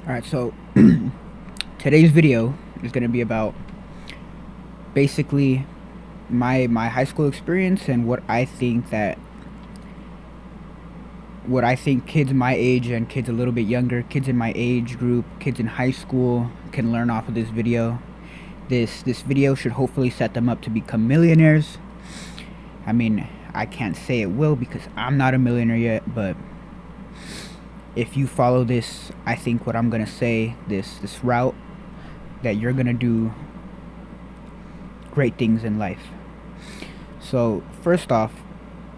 Alright, so today's video is going to be about basically my high school experience and what I think kids my age and kids a little bit younger, kids in my age group, kids in high school can learn off of this video. This video should hopefully set them up to become millionaires. I mean, I can't say it will because I'm not a millionaire yet, but if you follow this, I think what I'm gonna say, this route, that you're gonna do great things in life. So first off,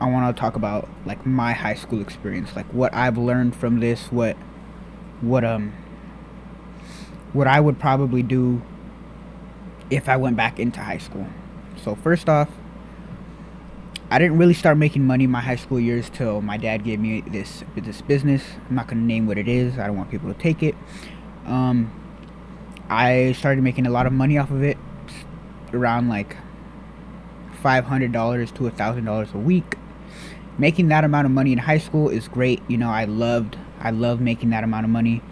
I want to talk about like my high school experience, like what I've learned from this, what what I would probably do if I went back into high school. So first off, I didn't really start making money in my high school years till my dad gave me this business. I'm not gonna name what it is. I don't want people to take it. I started making a lot of money off of it, around like $500 to $1,000 a week. Making that amount of money in high school is great. You know, I loved making that amount of money.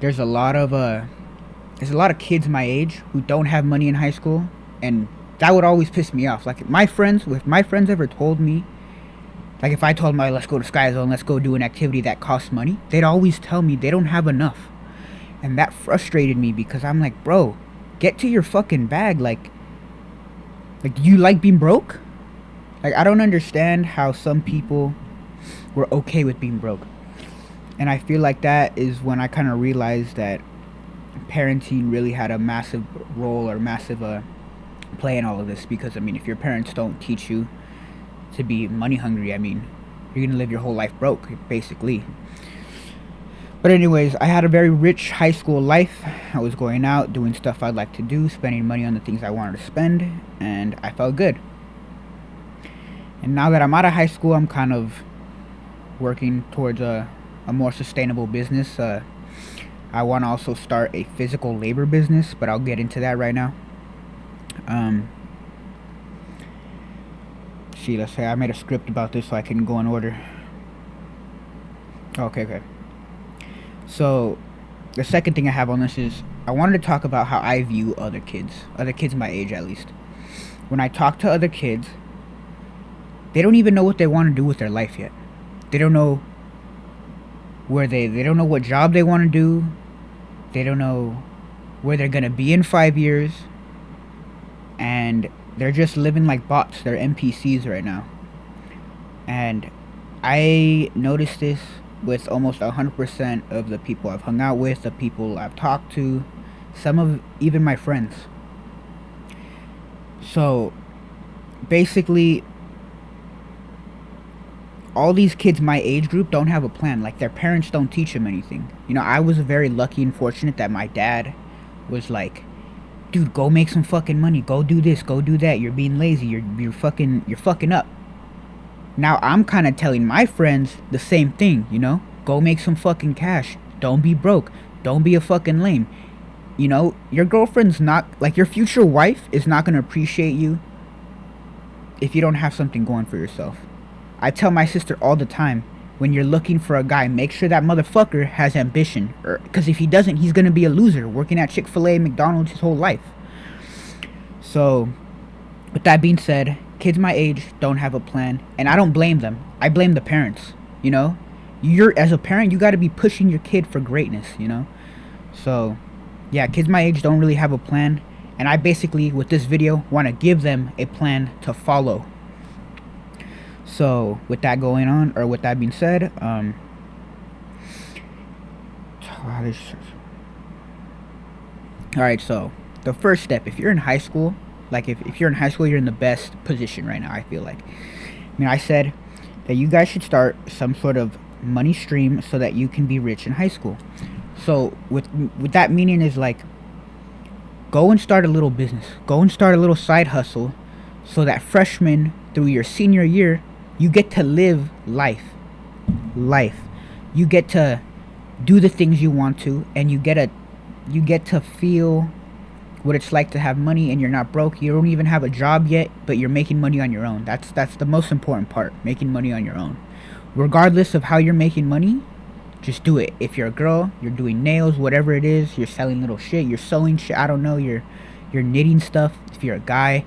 There's a lot of kids my age who don't have money in high school, and that would always piss me off. Like if my friends ever told me, like if I told them, let's go to Sky Zone, let's go do an activity that costs money, they'd always tell me they don't have enough. And that frustrated me because I'm like, bro, get to your fucking bag. Like do you like being broke? Like, I don't understand how some people were okay with being broke. And I feel like that is when I kind of realized that parenting really had a massive role or massive play in all of this. Because, I mean, if your parents don't teach you to be money hungry, I mean, you're going to live your whole life broke, basically. But anyways, I had a very rich high school life. I was going out, doing stuff I'd like to do, spending money on the things I wanted to spend, and I felt good. And now that I'm out of high school, I'm kind of working towards a more sustainable business. I want to also start a physical labor business, but I'll get into that right now. Let's say I made a script about this so I can go in order. Okay. So, the second thing I have on this is I wanted to talk about how I view other kids my age at least. When I talk to other kids, they don't even know what they want to do with their life yet. They don't know they don't know what job they want to do. They don't know where they're going to be in 5 years. And they're just living like bots. They're NPCs right now. And I noticed this with almost 100% of the people I've hung out with, the people I've talked to, some of even my friends. So, basically, all these kids my age group don't have a plan. Like, their parents don't teach them anything. You know, I was very lucky and fortunate that my dad was like, dude, go make some fucking money. Go do this. Go do that. You're being lazy. You're fucking up. Now I'm kind of telling my friends the same thing, you know? Go make some fucking cash. Don't be broke. Don't be a fucking lame. You know, your girlfriend's not, like, your future wife is not going to appreciate you if you don't have something going for yourself. I tell my sister all the time, when you're looking for a guy, make sure that motherfucker has ambition. Because if he doesn't, he's going to be a loser, working at Chick-fil-A, McDonald's his whole life. So, with that being said, kids my age don't have a plan, and I don't blame them. I blame the parents, you know? As a parent, you got to be pushing your kid for greatness, you know? So, yeah, kids my age don't really have a plan, and I basically, with this video, want to give them a plan to follow. So, with that going on, or with that being said, alright, so, the first step, if you're in high school, like, if you're in high school, you're in the best position right now, I feel like. I mean, I said that you guys should start some sort of money stream so that you can be rich in high school. So, with that meaning is, like, go and start a little business. Go and start a little side hustle so that freshman through your senior year, you get to live life. You get to do the things you want to, and you get to feel what it's like to have money and you're not broke. You don't even have a job yet, but you're making money on your own. That's the most important part, making money on your own. Regardless of how you're making money, just do it. If you're a girl, you're doing nails, whatever it is, you're selling little shit, you're sewing shit, I don't know, you're knitting stuff. If you're a guy,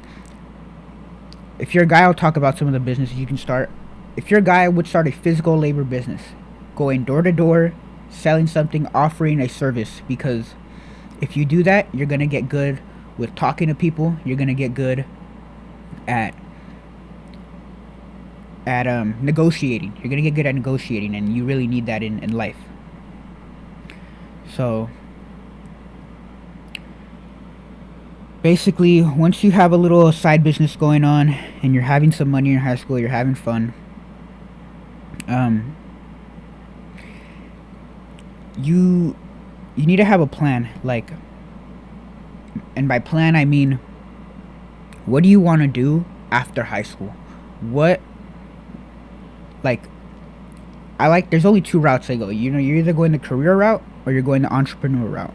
I'll talk about some of the businesses you can start. If you're a guy, I would start a physical labor business, going door to door, selling something, offering a service, because if you do that, you're gonna get good with talking to people. You're gonna get good at negotiating. You're gonna get good at negotiating, and you really need that in life. So basically, once you have a little side business going on and you're having some money in high school, you're having fun, you need to have a plan. Like, and by plan I mean, what do you want to do after high school? What, like, there's only two routes I go. You know, you're either going the career route or you're going the entrepreneur route.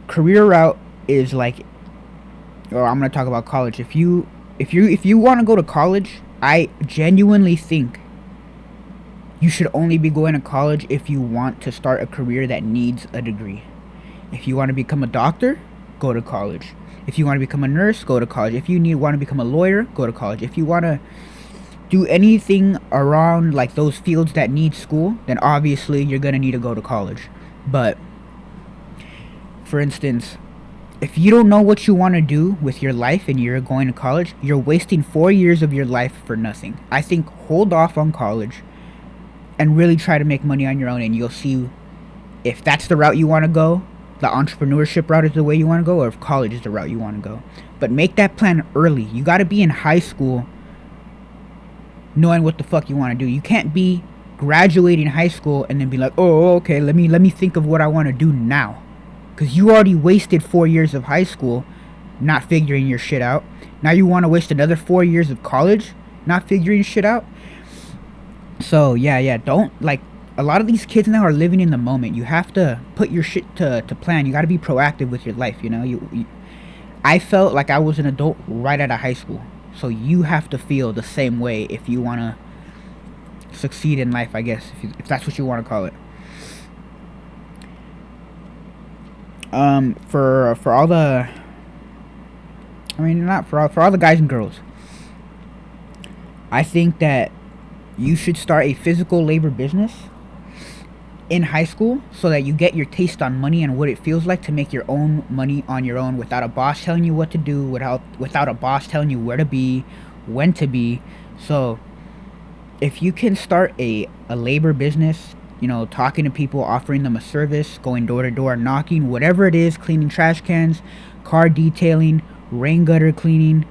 Career route is like, or I'm gonna talk about college. If you want to go to college, I genuinely think you should only be going to college if you want to start a career that needs a degree. If you want to become a doctor, go to college. If you want to become a nurse, go to college. If you want to become a lawyer, go to college. If you want to do anything around like those fields that need school, then obviously you're gonna need to go to college. But for instance, if you don't know what you want to do with your life and you're going to college, you're wasting 4 years of your life for nothing. I think hold off on college and really try to make money on your own, and you'll see if that's the route you want to go, the entrepreneurship route is the way you want to go, or if college is the route you want to go. But make that plan early. You got to be in high school knowing what the fuck you want to do. You can't be graduating high school and then be like, oh, okay, let me think of what I want to do now. Because you already wasted 4 years of high school not figuring your shit out. Now you want to waste another 4 years of college not figuring shit out. So yeah, don't, like, a lot of these kids now are living in the moment. You have to put your shit to plan. You got to be proactive with your life, you know. I felt like I was an adult right out of high school. So you have to feel the same way if you want to succeed in life, I guess, if that's what you want to call it. For all the, I mean, not for all the guys and girls, I think that you should start a physical labor business in high school so that you get your taste on money and what it feels like to make your own money on your own without a boss telling you what to do, without a boss telling you where to be, when to be. So if you can start a labor business, you know, talking to people, offering them a service, going door to door, knocking, whatever it is, cleaning trash cans, car detailing, rain gutter cleaning,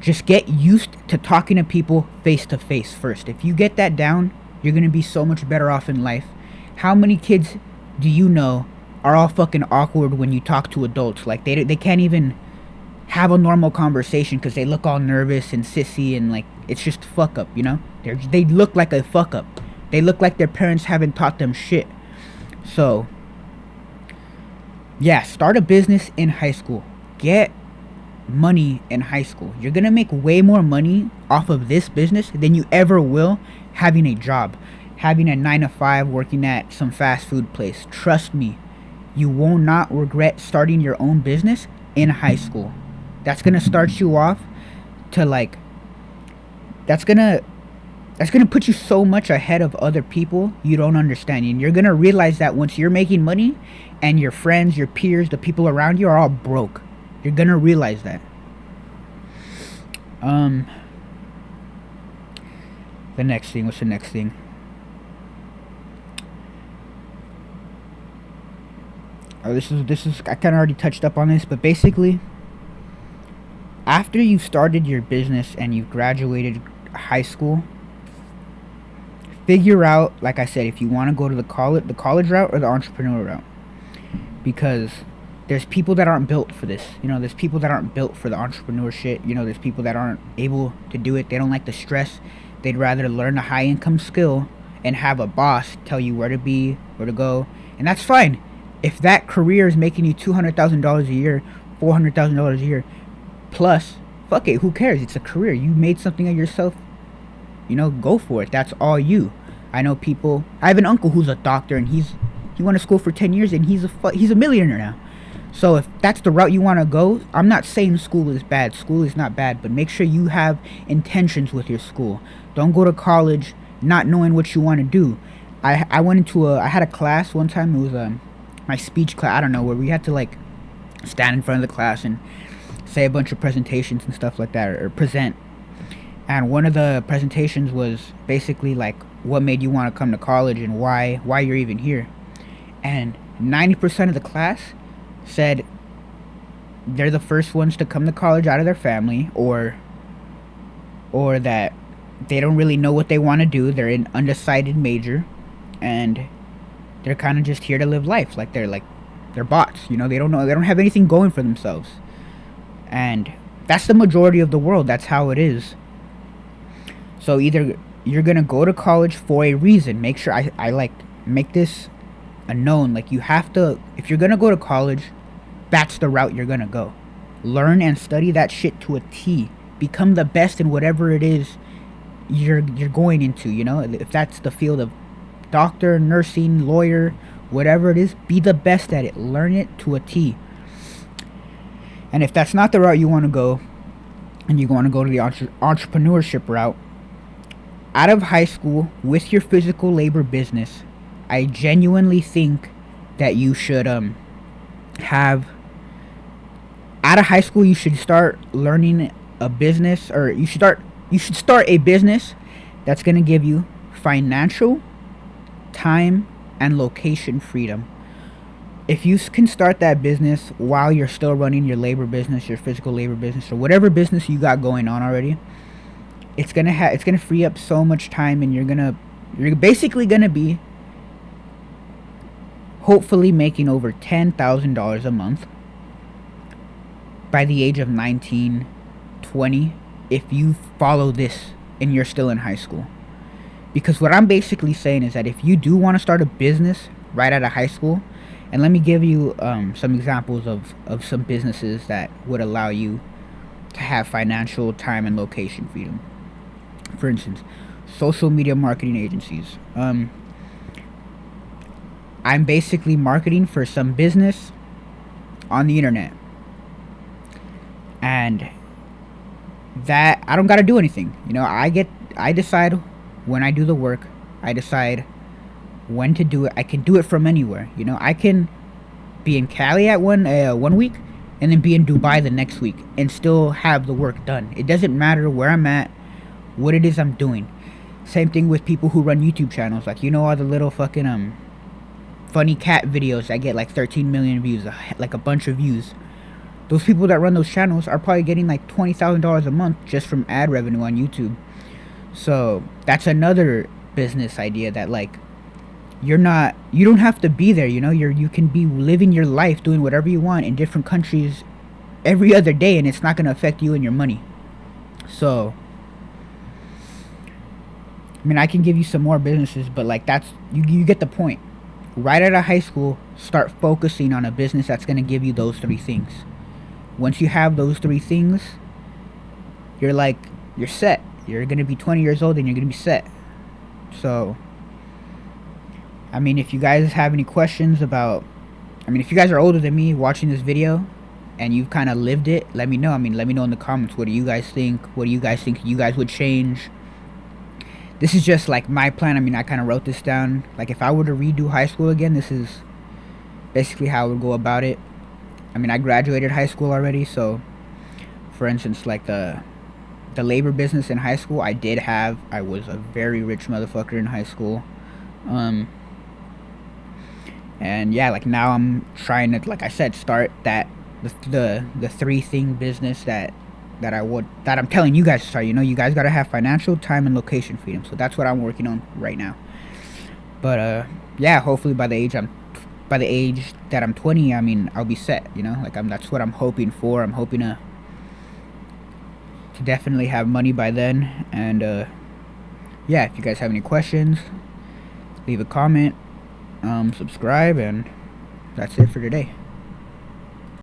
just get used to talking to people face to face first. If you get that down, you're going to be so much better off in life. How many kids do you know are all fucking awkward when you talk to adults? Like, they can't even have a normal conversation because they look all nervous and sissy, and like, it's just fuck up, you know? They look like a fuck up. They look like their parents haven't taught them shit. So yeah, start a business in high school. Get money in high school. You're gonna make way more money off of this business than you ever will having a job, having a 9 to 5, working at some fast food place. Trust me, you will not regret starting your own business in high school. That's gonna start you off to, like, that's gonna put you so much ahead of other people you don't understand. And you're gonna realize that once you're making money and your friends, your peers, the people around you are all broke. You're gonna realize that. The next thing, what's the next thing? Oh, this is I kind of already touched up on this, but basically, after you've started your business and you've graduated high school, figure out, like I said, if you want to go to the college route or the entrepreneur route, because there's people that aren't built for this. You know, there's people that aren't built for the entrepreneur shit. You know, there's people that aren't able to do it. They don't like the stress. They'd rather learn a high income skill and have a boss tell you where to be, where to go, and that's fine. If that career is making you $200,000 a year, $400,000 a year, plus, fuck it, who cares? It's a career. You made something of yourself. You know, go for it. That's all you. I know people. I have an uncle who's a doctor, and he went to school for 10 years, and he's a millionaire now. So if that's the route you want to go, I'm not saying school is bad. School is not bad, but make sure you have intentions with your school. Don't go to college not knowing what you want to do. I had a class one time. It was my speech class. I don't know, where we had to like stand in front of the class and say a bunch of presentations and stuff like that, or present. And one of the presentations was basically like what made you want to come to college and why you're even here. And 90% of the class said they're the first ones to come to college out of their family, or that they don't really know what they want to do. They're an undecided major, and they're kind of just here to live life. They're bots. You know, they don't know. They don't have anything going for themselves, and that's the majority of the world. That's how it is. So either you're gonna go to college for a reason. Make sure I like make this a known. Like, you have to, if you're gonna go to college, that's the route you're gonna go. Learn and study that shit to a T. Become the best in whatever it is you're going into. You know, if that's the field of doctor, nursing, lawyer, whatever it is, be the best at it. Learn it to a T. And if that's not the route you want to go, and you want to go to the entrepreneurship route, out of high school with your physical labor business, I genuinely think that you should have, out of high school, you should start learning a business, or you should start a business that's going to give you financial, time, and location freedom. If you can start that business while you're still running your labor business, your physical labor business, or whatever business you got going on already, it's gonna free up so much time, and you're basically gonna be hopefully making over $10,000 a month by the age of 19, 20, if you follow this and you're still in high school. Because what I'm basically saying is that if you do want to start a business right out of high school, and let me give you some examples of some businesses that would allow you to have financial, time, and location freedom. For instance, social media marketing agencies. I'm basically marketing for some business on the internet, and that I don't gotta do anything. You know, I decide when I do the work. I decide when to do it. I can do it from anywhere. You know, I can be in Cali at one week, and then be in Dubai the next week, and still have the work done. It doesn't matter where I'm at, what it is I'm doing. Same thing with people who run YouTube channels. Like, you know, all the little fucking funny cat videos that get like 13 million views, like a bunch of views. Those people that run those channels are probably getting like $20,000 a month just from ad revenue on YouTube. So that's another business idea, that like you don't have to be there. You know, you can be living your life doing whatever you want in different countries every other day, and it's not going to affect you and your money. So I mean, I can give you some more businesses, but like that's you get the point. Right out of high school, start focusing on a business that's going to give you those three things. Once you have those three things, you're set. You're going to be 20 years old and you're going to be set. So I mean, if you guys have any questions about, if you guys are older than me watching this video and you've kind of lived it, let me know. Let me know in the comments. What do you guys think? What do you guys think you guys would change? This is just like my plan. I kind of wrote this down. Like, if I were to redo high school again, this is basically how I would go about it. I graduated high school already, so for instance, like the labor business in high school, I was a very rich motherfucker in high school. And yeah, like now I'm trying to, like I said, start the three thing business that I'm telling you guys to start. You know, you guys gotta have financial, time, and location freedom. So that's what I'm working on right now. But yeah, hopefully by the age that I'm 20, I'll be set. You know, like that's what I'm hoping for. I'm hoping to definitely have money by then. And yeah, if you guys have any questions, leave a comment, subscribe, and that's it for today.